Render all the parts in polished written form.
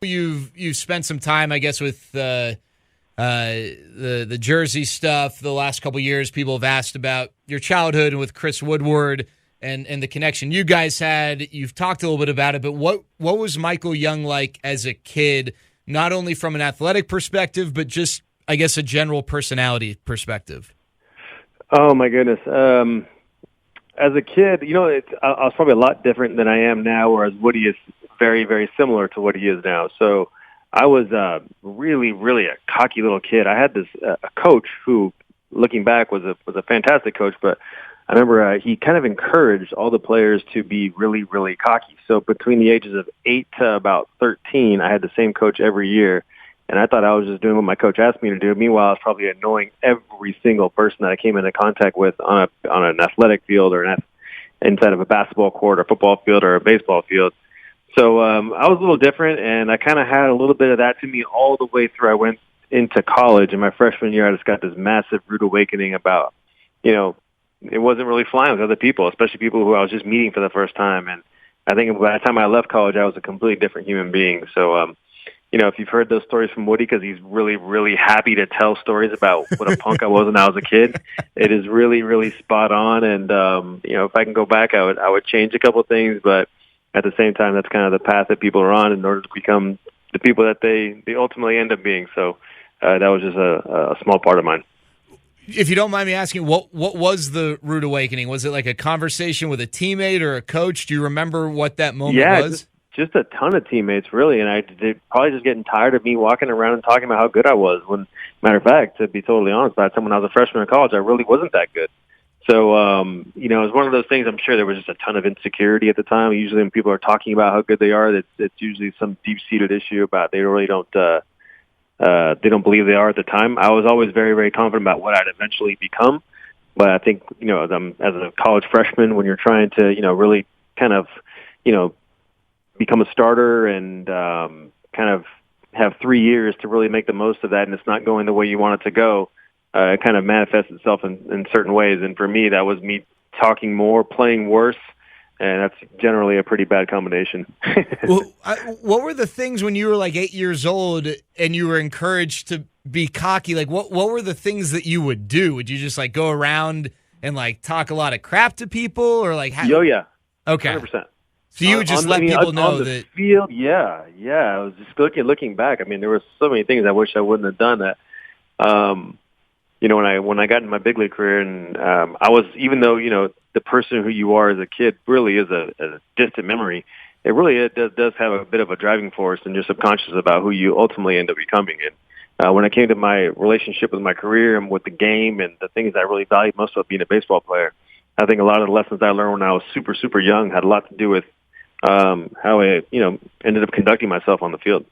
You've spent some time, I guess, with the Jersey stuff. The last couple of years, people have asked about your childhood and with Chris Woodward and the connection you guys had. You've talked a little bit about it, but what was Michael Young like as a kid, not only from an athletic perspective, but just, I guess, a general personality perspective? Oh, my goodness. As a kid, I was probably a lot different than I am now, whereas Woody is very, very similar to what he is now. So I was really, really a cocky little kid. I had this a coach who, looking back, was a fantastic coach, but I remember he kind of encouraged all the players to be really, really cocky. So between the ages of 8 to about 13, I had the same coach every year, and I thought I was just doing what my coach asked me to do. Meanwhile, I was probably annoying every single person that I came into contact with on an athletic field or inside of a basketball court or football field or a baseball field. So I was a little different, and I kind of had a little bit of that to me all the way through. I went into college, and my freshman year, I just got this massive rude awakening about, it wasn't really flying with other people, especially people who I was just meeting for the first time. And I think by the time I left college, I was a completely different human being. So, if you've heard those stories from Woody, because he's really, really happy to tell stories about what a punk I was when I was a kid, it is really, really spot on. And, if I can go back, I would change a couple of things, but at the same time, that's kind of the path that people are on in order to become the people that they ultimately end up being. So that was just a small part of mine. If you don't mind me asking, what was the rude awakening? Was it like a conversation with a teammate or a coach? Do you remember what that moment was? Just a ton of teammates, really, and they're probably just getting tired of me walking around and talking about how good I was. When, matter of fact, to be totally honest, by the time when I was a freshman in college, I really wasn't that good. So, it was one of those things. I'm sure there was just a ton of insecurity at the time. Usually when people are talking about how good they are, it's usually some deep-seated issue about they really don't believe they are at the time. I was always very, very confident about what I'd eventually become. But I think, as a college freshman, when you're trying to, really kind of, become a starter and kind of have 3 years to really make the most of that, and it's not going the way you want it to go, it kind of manifests itself in certain ways. And for me, that was me talking more, playing worse, and that's generally a pretty bad combination. Well, what were the things when you were like 8 years old and you were encouraged to be cocky? Like, what were the things that you would do? Would you just like go around and like talk a lot of crap to people, or like? Oh yeah, okay, 100%. So you would just let people know on the that field. Yeah. I was just looking back. I mean, there were so many things I wish I wouldn't have done that. When I got in my big league career, and I was, even though the person who you are as a kid really is a distant memory, it does have a bit of a driving force in your subconscious about who you ultimately end up becoming. And when it came to my relationship with my career and with the game and the things I really valued most about being a baseball player, I think a lot of the lessons I learned when I was super, super young had a lot to do with how I, ended up conducting myself on the field.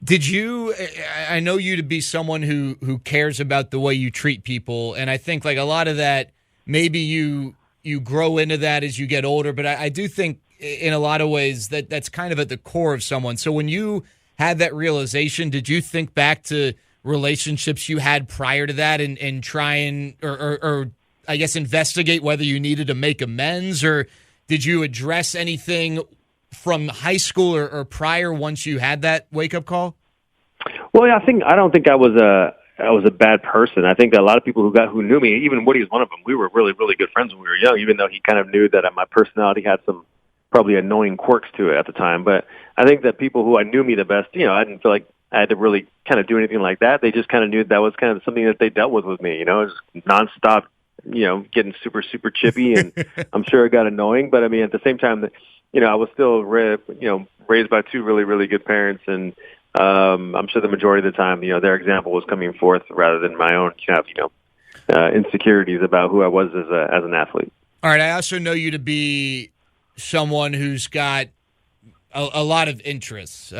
I know you to be someone who cares about the way you treat people, and I think like a lot of that, maybe you grow into that as you get older, but I do think in a lot of ways that's kind of at the core of someone. So when you had that realization, did you think back to relationships you had prior to that and try and, or I guess investigate whether you needed to make amends, or did you address anything from high school or prior once you had that wake-up call? Well, yeah, I don't think I was a bad person. I think that a lot of people who knew me, even Woody was one of them, we were really, really good friends when we were young, even though he kind of knew that my personality had some probably annoying quirks to it at the time. But I think that people who knew me the best, I didn't feel like I had to really kind of do anything like that. They just kind of knew that was kind of something that they dealt with me, just nonstop, getting super, super chippy, and I'm sure it got annoying. But I mean, at the same time, I was still raised by two really, really good parents, and I'm sure the majority of the time, their example was coming forth rather than my own insecurities about who I was as an athlete. All right, I also know you to be someone who's got a lot of interests.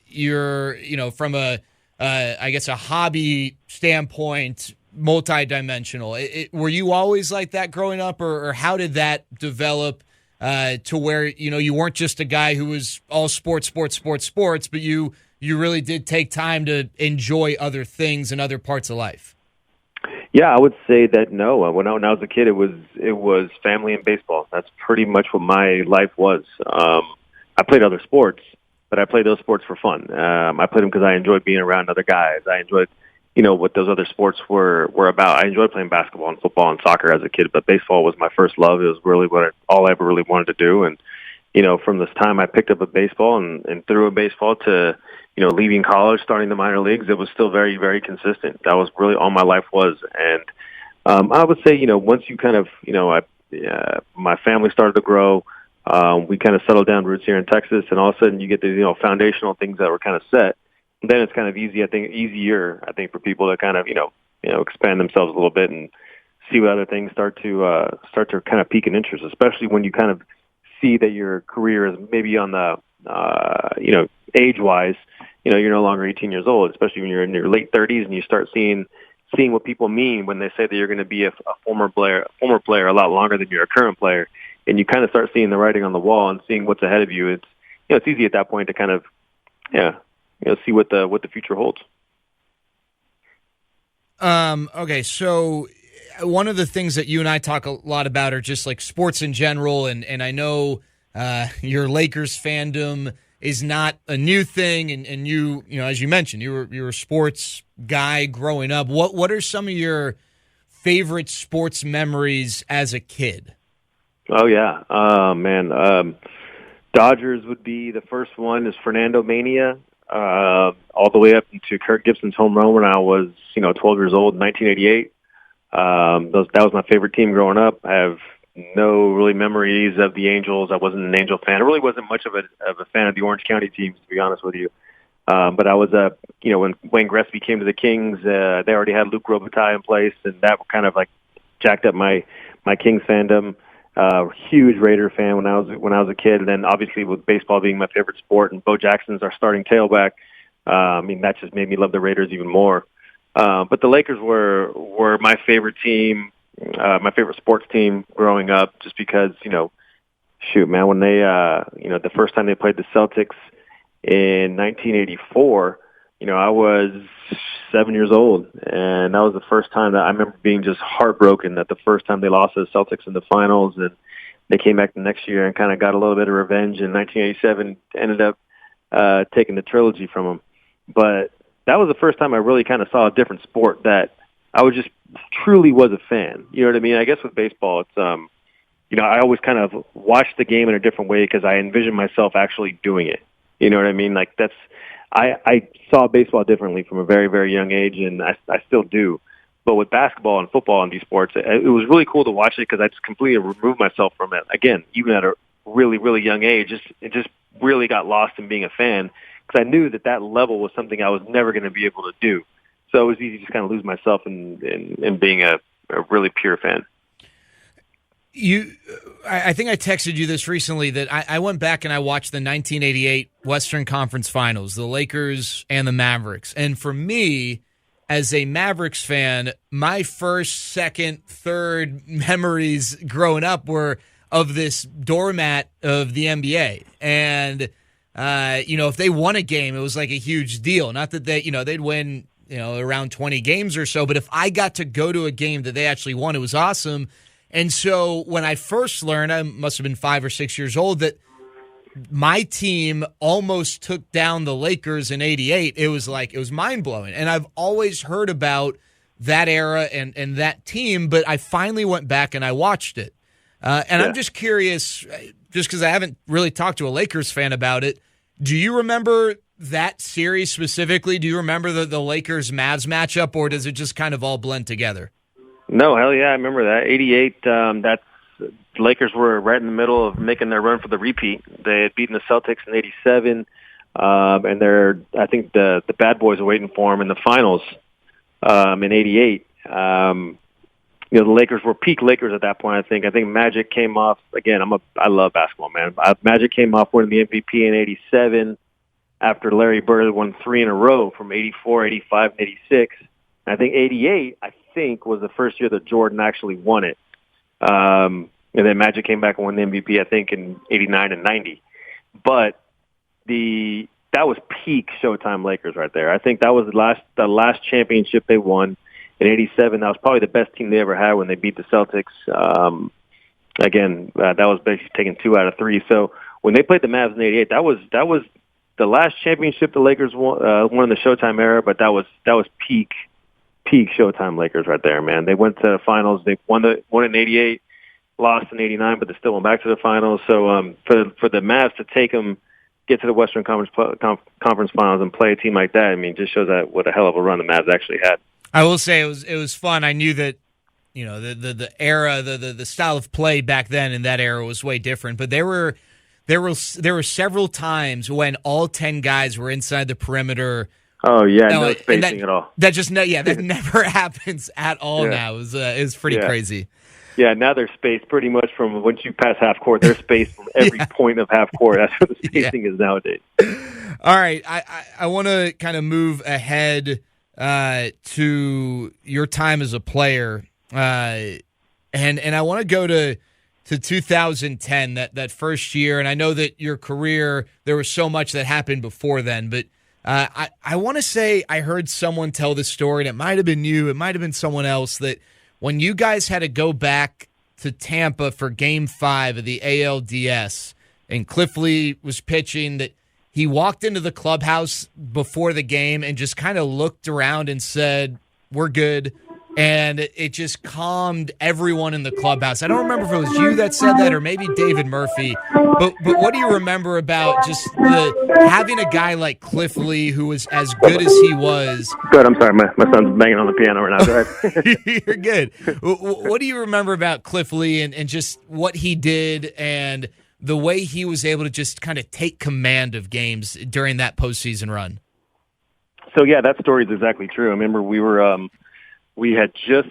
You're, from a hobby standpoint, multidimensional. Were you always like that growing up, or how did that develop to where, you weren't just a guy who was all sports, but you really did take time to enjoy other things and other parts of life? Yeah, I would say that no. When I was a kid, it was family and baseball. That's pretty much what my life was. I played other sports, but I played those sports for fun. I played them because I enjoyed being around other guys. I enjoyed, what those other sports were about. I enjoyed playing basketball and football and soccer as a kid, but baseball was my first love. It was really all I ever really wanted to do. And, from this time I picked up a baseball and threw a baseball to, leaving college, starting the minor leagues, it was still very, very consistent. That was really all my life was. And I would say, once you kind of, my family started to grow, we kind of settled down roots here in Texas, and all of a sudden you get the, foundational things that were kind of set. And then it's kind of easier, I think, for people to kind of, expand themselves a little bit and see what other things start to kind of pique an interest, especially when you kind of see that your career is maybe on the, age-wise, you're no longer 18 years old, especially when you're in your late 30s and you start seeing what people mean when they say that you're going to be a former player a lot longer than you're a current player, and you kind of start seeing the writing on the wall and seeing what's ahead of you. It's it's easy at that point to kind of see what the future holds. Okay, so one of the things that you and I talk a lot about are just like sports in general, and I know your Lakers fandom is not a new thing, and you as you mentioned, you were a sports guy growing up. What are some of your favorite sports memories as a kid? Oh yeah, man. Dodgers would be the first one. Is Fernando Mania, all the way up to Kirk Gibson's home run when I was 12 years old in 1988. That was my favorite team growing up. I have no really memories of the Angels. I wasn't an Angel fan. I really wasn't much of a fan of the Orange County teams, to be honest with you. But I was when Wayne Gretzky came to the Kings, they already had Luc Robitaille in place, and that kind of like jacked up my Kings fandom. Huge Raider fan when I was a kid, and then obviously with baseball being my favorite sport, and Bo Jackson's our starting tailback, that just made me love the Raiders even more. But the Lakers were my favorite team, my favorite sports team growing up, just because shoot, man, when they the first time they played the Celtics in 1984, I was 7 years old, and that was the first time that I remember being just heartbroken that the first time they lost to the Celtics in the finals, and they came back the next year and kind of got a little bit of revenge in 1987, ended up taking the trilogy from them. But that was the first time I really kind of saw a different sport that I was just truly was a fan. You know what I mean? I guess with baseball, it's, I always kind of watched the game in a different way because I envisioned myself actually doing it. You know what I mean? Like I saw baseball differently from a very, very young age, and I still do. But with basketball and football and these sports, it was really cool to watch it because I just completely removed myself from it. Again, even at a really, really young age, it just really got lost in being a fan because I knew that level was something I was never going to be able to do. So it was easy to just kind of lose myself in being a really pure fan. I think I texted you this recently that I went back and I watched the 1988 Western Conference Finals, the Lakers and the Mavericks. And for me, as a Mavericks fan, my first, second, third memories growing up were of this doormat of the NBA. And, if they won a game, it was like a huge deal. Not that they'd win, around 20 games or so, but if I got to go to a game that they actually won, it was awesome. And so when I first learned, I must have been 5 or 6 years old, that my team almost took down the Lakers in '88, it was mind-blowing. And I've always heard about that era and that team, but I finally went back and I watched it. I'm just curious, just because I haven't really talked to a Lakers fan about it, do you remember that series specifically? Do you remember the Lakers-Mavs matchup, or does it just kind of all blend together? No, hell yeah, I remember that. '88, the Lakers were right in the middle of making their run for the repeat. They had beaten the Celtics in '87, and I think the bad boys are waiting for them in the finals in '88. The Lakers were peak Lakers at that point. I think Magic came off again. I love basketball, man. Magic came off winning the MVP in '87 after Larry Bird won 3 in a row from '84, '85, and '86. And I think '88, was the first year that Jordan actually won it. And then Magic came back and won the MVP, I think, in '89 and '90. But that was peak Showtime Lakers right there. I think that was the last championship they won. In '87, that was probably the best team they ever had when they beat the Celtics. That was basically taking 2 out of 3. So when they played the Mavs in '88, that was the last championship the Lakers won in the Showtime era, but that was peak Showtime Lakers right there, man. They went to the finals. They won in '88, lost in '89, but they still went back to the finals. So for the Mavs to take them, get to the Western Conference Finals and play a team like that, I mean, just shows that what a hell of a run the Mavs actually had. I will say it was fun. I knew that, you know, the era, the style of play back then in that era was way different, but there were several times when all 10 guys were inside the perimeter. Oh yeah, no spacing at all. That never happens at all now. It was pretty crazy. Yeah, now they're spaced pretty much from once you pass half court. They're spaced from every point of half court. That's what the spacing is nowadays. All right, I want to kind of move ahead to your time as a player, and I want to go to 2010, that first year. And I know that your career, there was so much that happened before then, but I want to say I heard someone tell this story, and it might have been you, it might have been someone else, that when you guys had to go back to Tampa for Game 5 of the ALDS, and Cliff Lee was pitching, that he walked into the clubhouse before the game and just kind of looked around and said, "We're good." And it just calmed everyone in the clubhouse. I don't remember if it was you that said that or maybe David Murphy, but what do you remember about just having a guy like Cliff Lee who was as good as he was? Good, I'm sorry. My son's banging on the piano right now. Go ahead. You're good. What do you remember about Cliff Lee and just what he did and the way he was able to just kind of take command of games during that postseason run? So, yeah, that story is exactly true. I remember we had just,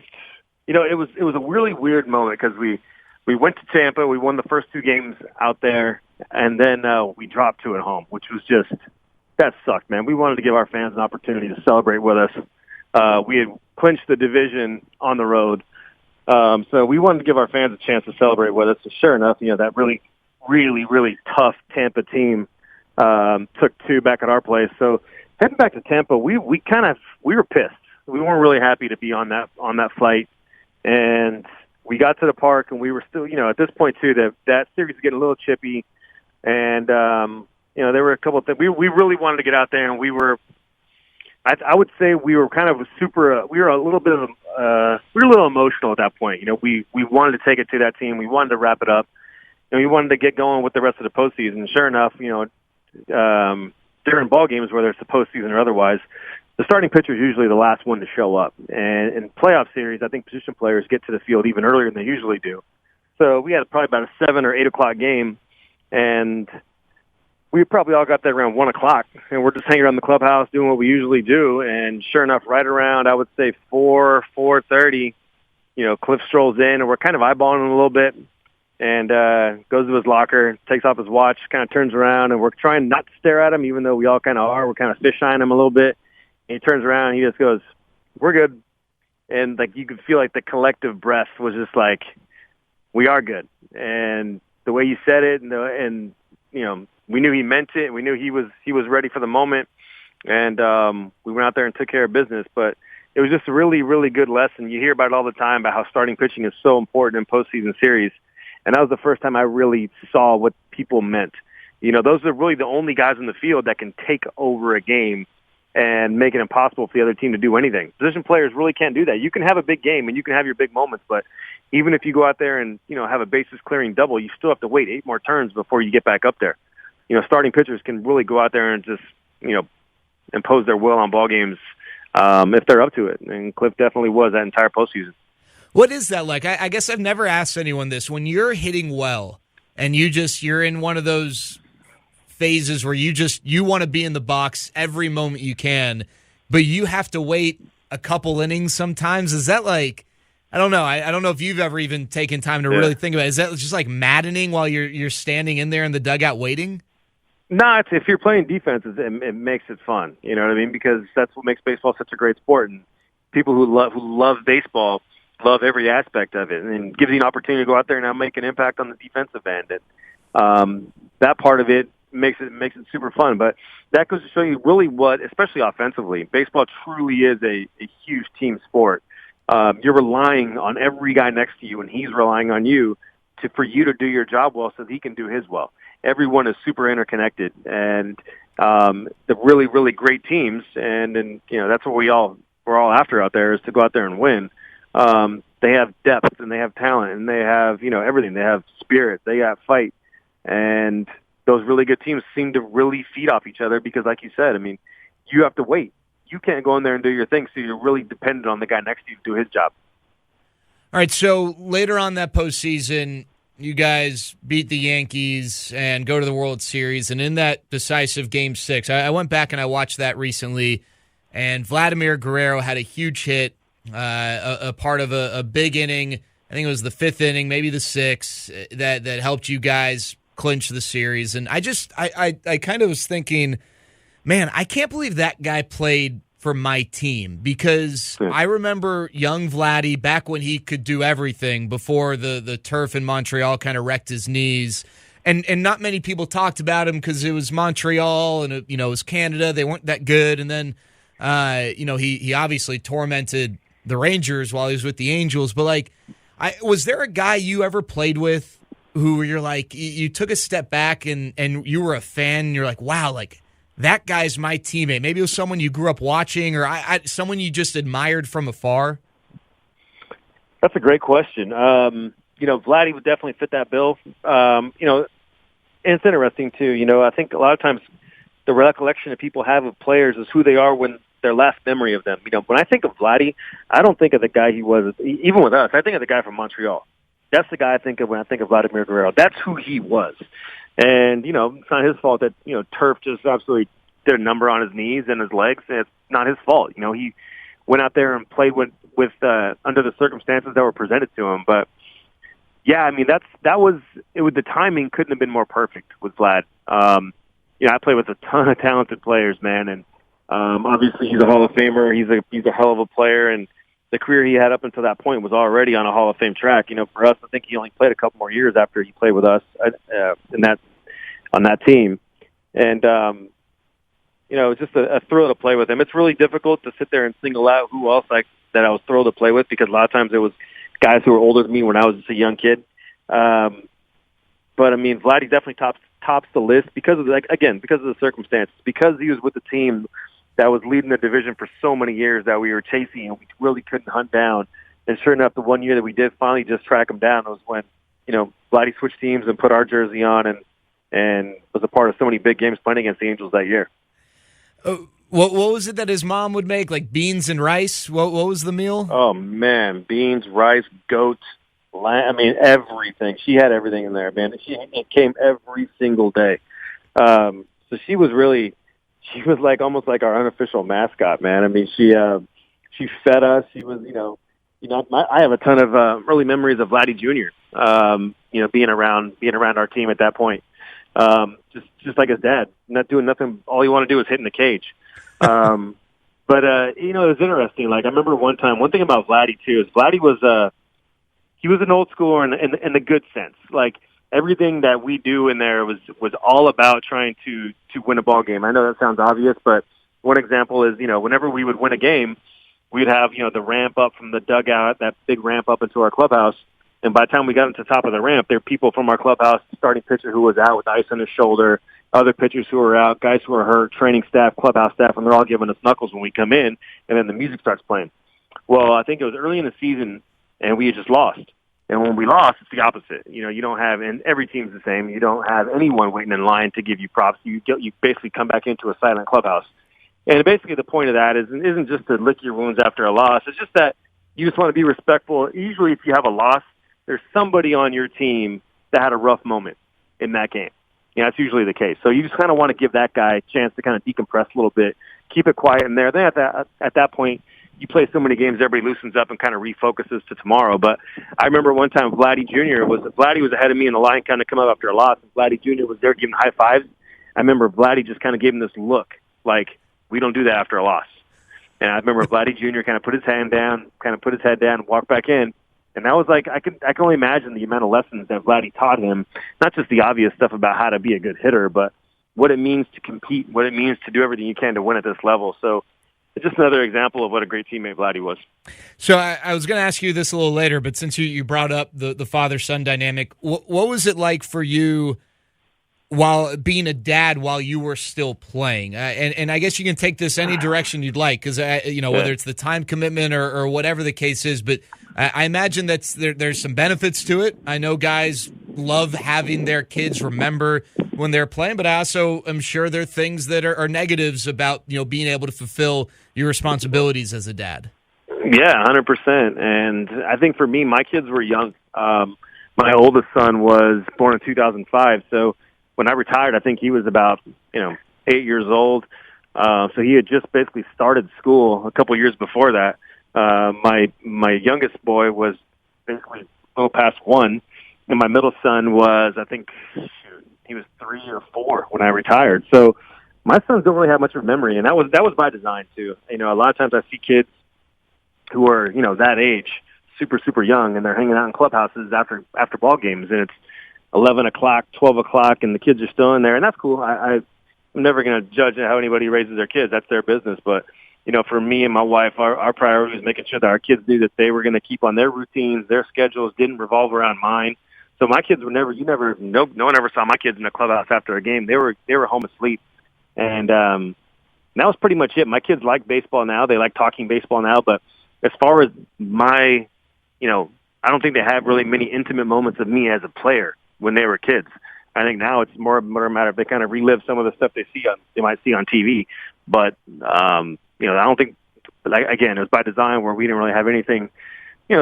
it was a really weird moment because we went to Tampa, we won the first 2 games out there, and then we dropped 2 at home, which was just, that sucked, man. We wanted to give our fans an opportunity to celebrate with us. We had clinched the division on the road, so we wanted to give our fans a chance to celebrate with us. So sure enough, that really, really, really tough Tampa team took 2 back at our place. So heading back to Tampa, we were pissed. We weren't really happy to be on that flight, and we got to the park, and we were still, at this point too, that series was getting a little chippy, and there were a couple of things we really wanted to get out there, and we were, I would say we were kind of we were a little bit of we were a little emotional at that point. We wanted to take it to that team, we wanted to wrap it up, and we wanted to get going with the rest of the postseason. And sure enough, during ball games, whether it's the postseason or otherwise, the starting pitcher is usually the last one to show up. And in playoff series, I think position players get to the field even earlier than they usually do. So we had probably about a 7 or 8 o'clock game, and we probably all got there around 1 o'clock, and we're just hanging around the clubhouse doing what we usually do. And sure enough, right around, I would say 4:30, Cliff strolls in, and we're kind of eyeballing him a little bit, and goes to his locker, takes off his watch, kind of turns around, and we're trying not to stare at him, even though we all kind of are. We're kind of fish-eyeing him a little bit. And he turns around and he just goes, "We're good." And you could feel like the collective breath was just like, "We are good." And the way he said it, and we knew he meant it. We knew he was ready for the moment. And we went out there and took care of business. But it was just a really, really good lesson. You hear about it all the time about how starting pitching is so important in postseason series. And that was the first time I really saw what people meant. Those are really the only guys in the field that can take over a game and make it impossible for the other team to do anything. Position players really can't do that. You can have a big game and you can have your big moments, but even if you go out there and, have a bases clearing double, you still have to wait 8 more turns before you get back up there. Starting pitchers can really go out there and just, impose their will on ball games if they're up to it. And Cliff definitely was that entire postseason. What is that like? I guess I've never asked anyone this. When you're hitting well and you're in one of those phases where you want to be in the box every moment you can, but you have to wait a couple innings sometimes. Is that like, I don't know. I don't know if you've ever even taken time to really think about it. Is that just like maddening while you're standing in there in the dugout waiting? No, if you're playing defense, it makes it fun. You know what I mean? Because that's what makes baseball such a great sport. And people who love baseball love every aspect of it, and gives you an opportunity to go out there and now make an impact on the defensive end. And that part of it makes it super fun. But that goes to show you really what, especially offensively, baseball truly is a huge team sport. You're relying on every guy next to you, and he's relying on you for you to do your job well so that he can do his well. everyone is super interconnected, and the really, really great teams, and that's what we're all after out there, is to go out there and win. They have depth, and they have talent, and they have, everything. They have spirit. They got fight. And those really good teams seem to really feed off each other because, like you said, I mean, you have to wait. You can't go in there and do your thing, so you're really dependent on the guy next to you to do his job. All right, so later on that postseason, you guys beat the Yankees and go to the World Series, and in that decisive Game 6, I went back and I watched that recently, and Vladimir Guerrero had a huge hit, a part of a big inning. I think it was the 5th inning, maybe the 6th, that helped you guys clinch the series. And I kind of was thinking, man, I can't believe that guy played for my team, because I remember young Vladdy back when he could do everything before the turf in Montreal kind of wrecked his knees. And not many people talked about him because it was Montreal and it was Canada. They weren't that good. And then he obviously tormented the Rangers while he was with the Angels. But was there a guy you ever played with who you're like, you took a step back and you were a fan and you're like, wow, that guy's my teammate? Maybe it was someone you grew up watching, or someone you just admired from afar. That's a great question. Vladdy would definitely fit that bill. And it's interesting too. I think a lot of times the recollection that people have of players is who they are when their last memory of them. When I think of Vladdy, I don't think of the guy he was, even with us. I think of the guy from Montreal. That's the guy I think of when I think of Vladimir Guerrero. That's who he was. And, it's not his fault that, turf just absolutely did a number on his knees and his legs. It's not his fault. He went out there and played with under the circumstances that were presented to him. But, yeah, I mean, the timing couldn't have been more perfect with Vlad. I played with a ton of talented players, man. And obviously he's a Hall of Famer. He's a hell of a player. And the career he had up until that point was already on a Hall of Fame track. For us, I think he only played a couple more years after he played with us on that team. And, it was just a thrill to play with him. It's really difficult to sit there and single out who else that I was thrilled to play with, because a lot of times it was guys who were older than me when I was just a young kid. But, I mean, Vladdy definitely tops the list because of the circumstances, because he was with the team that was leading the division for so many years that we were chasing and we really couldn't hunt down. And sure enough, the one year that we did finally just track him down was when, Vladdy switched teams and put our jersey on and was a part of so many big games playing against the Angels that year. What was it that his mom would make, like beans and rice? What was the meal? Oh, man, beans, rice, goat, lamb, I mean, everything. She had everything in there, man. It came every single day. So she was almost like our unofficial mascot, man. I mean, she fed us. She was, I have a ton of early memories of Vladdy Jr. Being around our team at that point. Just like his dad, not doing nothing. All he wanted to do was hit in the cage. But it was interesting. Like, I remember one thing about Vladdy too is Vladdy was he was an old schooler in the good sense. Like, everything that we do in there was all about trying to win a ball game. I know that sounds obvious, but one example is, whenever we would win a game, we'd have, the ramp up from the dugout, that big ramp up into our clubhouse. And by the time we got to the top of the ramp, there were people from our clubhouse, starting pitcher who was out with ice on his shoulder, other pitchers who were out, guys who were hurt, training staff, clubhouse staff, and they're all giving us knuckles when we come in, and then the music starts playing. Well, I think it was early in the season, and we had just lost. And when we lost, it's the opposite. You don't have, and every team's the same, you don't have anyone waiting in line to give you props. You basically come back into a silent clubhouse. And basically the point of that isn't just to lick your wounds after a loss. It's just that you just want to be respectful. Usually if you have a loss, there's somebody on your team that had a rough moment in that game. That's usually the case. So you just kind of want to give that guy a chance to kind of decompress a little bit, keep it quiet in there. Then at that point, you play so many games, everybody loosens up and kind of refocuses to tomorrow. But I remember one time Vladdy was ahead of me in the line, kind of come up after a loss, and Vladdy Jr. was there giving high fives. I remember Vladdy just kind of gave him this look, like, we don't do that after a loss. And I remember Vladdy Jr. kind of put his head down, and walked back in. And that was like, I can only imagine the amount of lessons that Vladdy taught him, not just the obvious stuff about how to be a good hitter, but what it means to compete, what it means to do everything you can to win at this level. So it's just another example of what a great teammate Vladdy was. So I was going to ask you this a little later, but since you brought up the father-son dynamic, what was it like for you while being a dad while you were still playing? And I guess you can take this any direction you'd like, because whether it's the time commitment or whatever the case is, but I imagine there's some benefits to it. I know guys love having their kids remember when they're playing, but I also am sure there are things that are negatives about being able to fulfill your responsibilities as a dad. Yeah, 100%. And I think for me, my kids were young. My oldest son was born in 2005, so when I retired, I think he was about 8 years old. So he had just basically started school a couple years before that. My youngest boy was basically a little past 1, and my middle son was, I think, he was 3 or 4 when I retired. So my sons don't really have much of a memory, and that was by design too. A lot of times I see kids who are that age, super, super young, and they're hanging out in clubhouses after ball games, and it's 11 o'clock, 12 o'clock, and the kids are still in there, and that's cool. I'm never going to judge how anybody raises their kids. That's their business. But, for me and my wife, our priority was making sure that our kids knew that they were going to keep on their routines, their schedules didn't revolve around mine. So my kids were no one ever saw my kids in the clubhouse after a game. They were home asleep. And that was pretty much it. My kids like baseball now. They like talking baseball now. But as far as my, I don't think they have really many intimate moments of me as a player when they were kids. I think now it's more a matter of they kind of relive some of the stuff they might see on TV. But I don't think, again, it was by design where we didn't really have anything,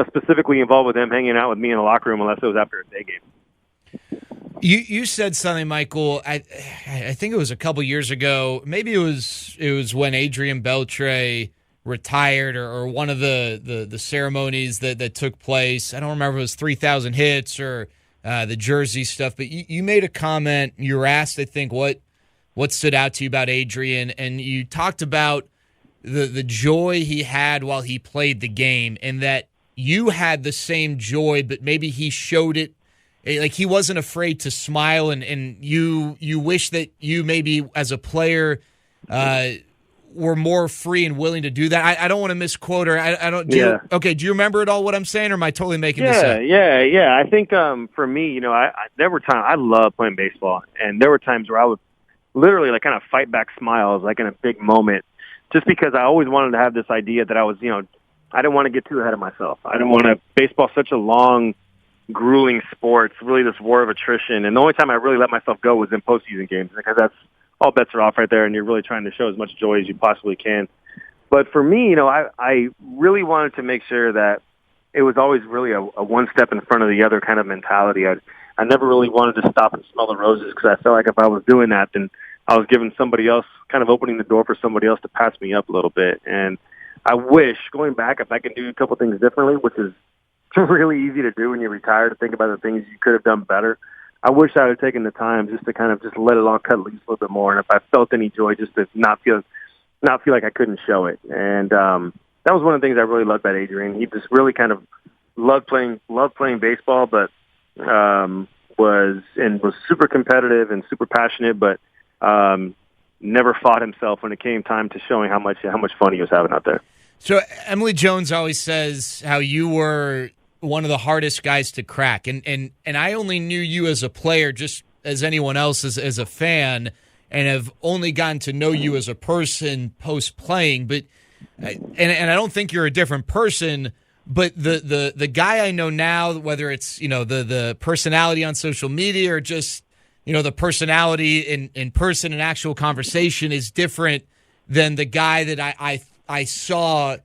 specifically involved with them hanging out with me in the locker room unless it was after a day game. You said something, Michael. I think it was a couple years ago. Maybe it was when Adrian Beltre retired or one of the ceremonies that took place. I don't remember if it was 3,000 hits or the jersey stuff, but you made a comment. You were asked, I think, what stood out to you about Adrian, and you talked about the joy he had while he played the game, and that you had the same joy, but maybe he showed it. Like he wasn't afraid to smile, and you wish that you maybe as a player were more free and willing to do that. I don't want to misquote her. I don't. Do you remember at all what I'm saying, or am I totally making this up? Yeah. I think for me, there were times I love playing baseball, and there were times where I would literally kind of fight back smiles in a big moment, just because I always wanted to have this idea that I was, I didn't want to get too ahead of myself. I didn't want to. Baseball's such a long, grueling sport. It's really this war of attrition, and the only time I really let myself go was in postseason games, because that's all bets are off right there, and you're really trying to show as much joy as you possibly can. But for me, I really wanted to make sure that it was always really a one step in front of the other kind of mentality. I never really wanted to stop and smell the roses, because I felt like if I was doing that, then I was giving somebody else, kind of opening the door for somebody else to pass me up a little bit. And I wish, going back, if I could do a couple things differently, which is really easy to do when you're retired, to think about the things you could have done better. I wish I had taken the time just to kind of just let it all cut loose a little bit more. And if I felt any joy, just to not feel like I couldn't show it. And that was one of the things I really loved about Adrian. He just really kind of loved playing baseball, but was super competitive and super passionate, but never fought himself when it came time to showing how much fun he was having out there. So Emily Jones always says how you were one of the hardest guys to crack, and I only knew you as a player, just as anyone else as a fan, and have only gotten to know you as a person post playing. But and I don't think you're a different person. But the guy I know now, whether it's the personality on social media or just the personality in person and actual conversation, is different than the guy that I saw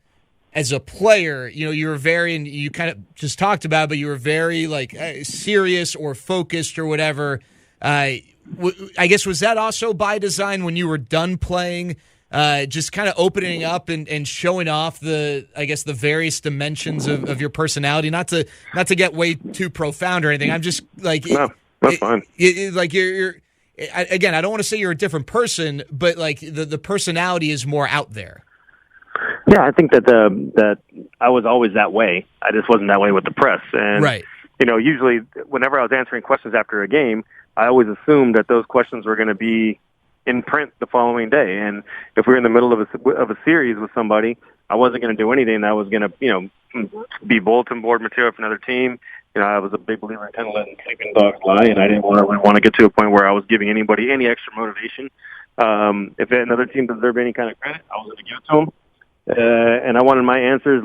as a player. You were very, and you kind of just talked about it, but you were very serious or focused or whatever. I guess, was that also by design when you were done playing, just kind of opening up and showing off the various dimensions of your personality? Not to get way too profound or anything. I'm just No, that's fine. You're again, I don't want to say you're a different person, but the personality is more out there. Yeah, I think that I was always that way. I just wasn't that way with the press. And, right. Usually whenever I was answering questions after a game, I always assumed that those questions were going to be in print the following day. And if we were in the middle of a series with somebody, I wasn't going to do anything that was going to, be bulletin board material for another team. I was a big believer in kind of letting sleeping dogs lie, and I didn't want to get to a point where I was giving anybody any extra motivation. If another team deserved any kind of credit, I was going to give it to them. And I wanted my answers,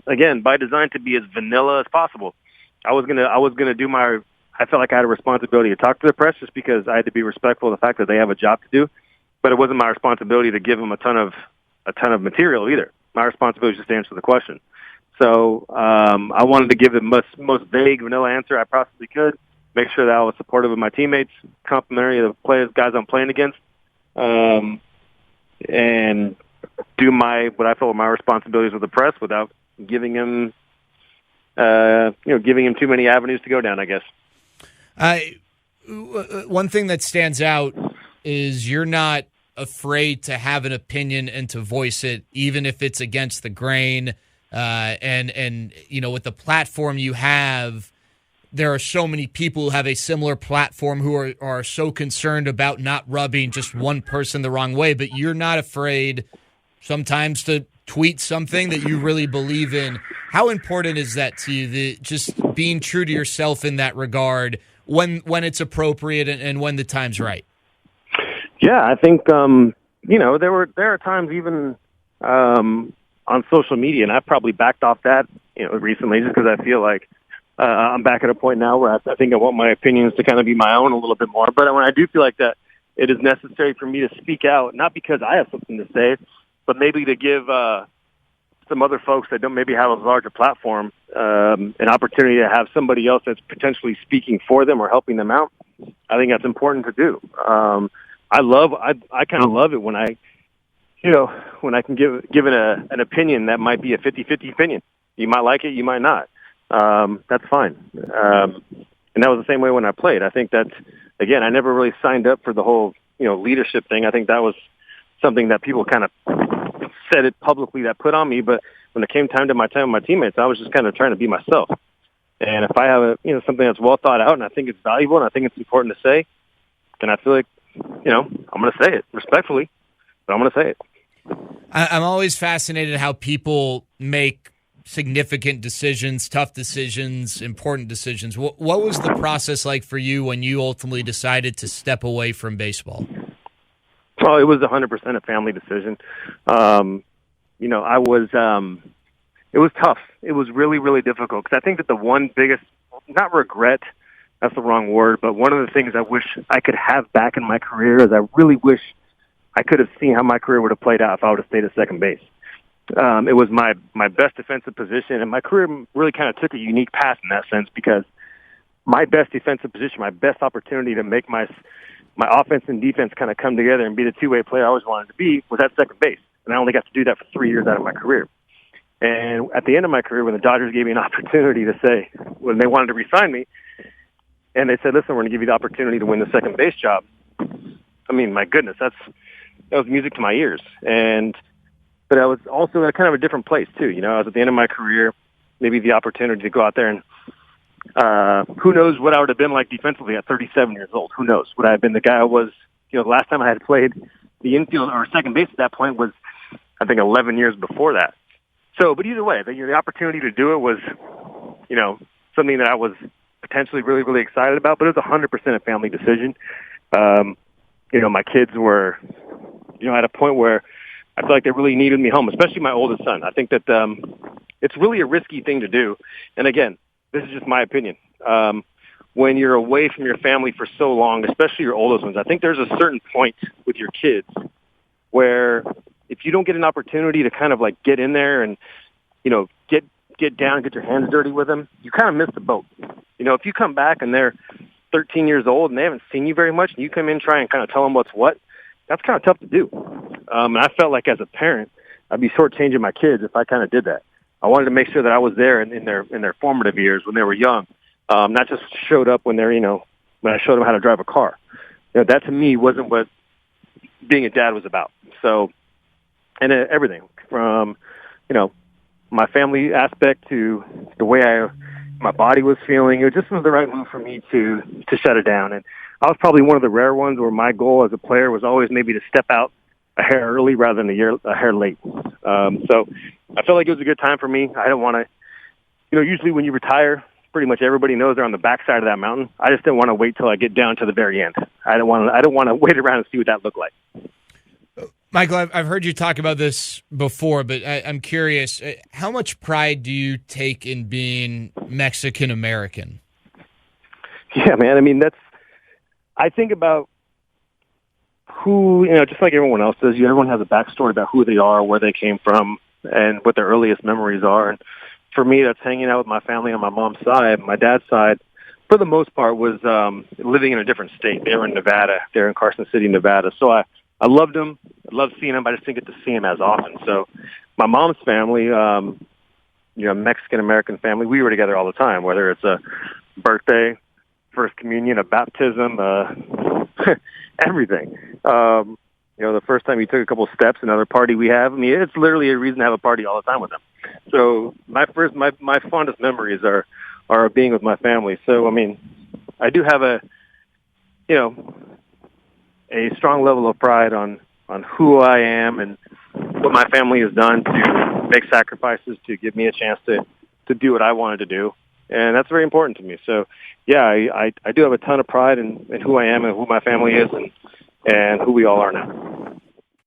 again, by design, to be as vanilla as possible. I was gonna do my. I felt like I had a responsibility to talk to the press, just because I had to be respectful of the fact that they have a job to do. But it wasn't my responsibility to give them a ton of material either. My responsibility was just to answer the question. So I wanted to give the most vague, vanilla answer I possibly could. Make sure that I was supportive of my teammates, complimentary of the guys I'm playing against, and do what I felt were my responsibilities with the press without giving him too many avenues to go down, I guess. One thing that stands out is you're not afraid to have an opinion and to voice it, even if it's against the grain. And with the platform you have, there are so many people who have a similar platform who are so concerned about not rubbing just one person the wrong way, but you're not afraid sometimes to tweet something that you really believe in. How important is that to you, just being true to yourself in that regard when it's appropriate and when the time's right? Yeah, I think, there are times even on social media, and I've probably backed off that, recently, just because I feel like I'm back at a point now where I think I want my opinions to kind of be my own a little bit more. But when I do feel like that, it is necessary for me to speak out, not because I have something to say, but maybe to give some other folks that don't maybe have a larger platform an opportunity to have somebody else that's potentially speaking for them or helping them out. I think that's important to do. I kind of love it when I can give an opinion that might be a 50-50 opinion. You might like it, you might not. That's fine. And that was the same way when I played. I think that's, again, I never really signed up for the whole, leadership thing. I think that was something that people kind of said it publicly that put on me. But when it came time with my teammates, I was just kind of trying to be myself. And if I have something that's well thought out and I think it's valuable and I think it's important to say, then I feel like, I'm going to say it respectfully, but I'm going to say it. I'm always fascinated how people make significant decisions, tough decisions, important decisions. What was the process like for you when you ultimately decided to step away from baseball? Well, it was 100% a family decision. It was tough. It was really, really difficult because I think that the one biggest, not regret, that's the wrong word, but one of the things I wish I could have back in my career is I really wish I could have seen how my career would have played out if I would have stayed at second base. It was my best defensive position, and my career really kind of took a unique path in that sense because my best defensive position, my best opportunity to make my offense and defense kind of come together and be the two-way player I always wanted to be was at second base. And I only got to do that for 3 years out of my career. And at the end of my career, when the Dodgers gave me an opportunity to say, when they wanted to re-sign me, and they said, listen, we're going to give you the opportunity to win the second base job. I mean, my goodness, that was music to my ears. But I was also at kind of a different place, too. I was at the end of my career, maybe the opportunity to go out there and who knows what I would have been like defensively at 37 years old. Who knows? Would I have been the guy I was, the last time I had played the infield or second base at that point was, I think, 11 years before that. So, but either way, the opportunity to do it was, something that I was potentially really, really excited about, but it was 100% a family decision. My kids were, at a point where I feel like they really needed me home, especially my oldest son. I think that it's really a risky thing to do. And again, this is just my opinion. When you're away from your family for so long, especially your oldest ones, I think there's a certain point with your kids where if you don't get an opportunity to kind of like get in there and, get down, get your hands dirty with them, you kind of miss the boat. If you come back and they're 13 years old and they haven't seen you very much and you come in and try and kind of tell them what's what, that's kind of tough to do. And I felt like as a parent, I'd be shortchanging my kids if I kind of did that. I wanted to make sure that I was there in their formative years when they were young, not just showed up when they're, when I showed them how to drive a car. That to me wasn't what being a dad was about. So, and everything from, my family aspect to the way my body was feeling, it just was the right move for me to shut it down. And I was probably one of the rare ones where my goal as a player was always maybe to step out a hair early rather than a hair late. So I felt like it was a good time for me. I don't want to, usually when you retire, pretty much everybody knows they're on the backside of that mountain. I just didn't want to wait till I get down to the very end. I don't want to wait around and see what that looked like. Michael, I've heard you talk about this before, but I'm curious, how much pride do you take in being Mexican American? Yeah, man. I mean, I think about who, just like everyone else does, everyone has a backstory about who they are, where they came from, and what their earliest memories are. And for me, that's hanging out with my family on my mom's side. My dad's side, for the most part, was living in a different state. They were in Nevada. They're in Carson City, Nevada. So I loved them. I loved seeing them. I just didn't get to see them as often. So my mom's family, Mexican-American family, we were together all the time, whether it's a birthday, first communion, a baptism, everything. The first time you took a couple steps, another party we have. I mean, it's literally a reason to have a party all the time with them. So my fondest memories are being with my family. So, I mean, I do have a strong level of pride on who I am and what my family has done to make sacrifices to give me a chance to do what I wanted to do. And that's very important to me. So, yeah, I do have a ton of pride in who I am and who my family is and who we all are now.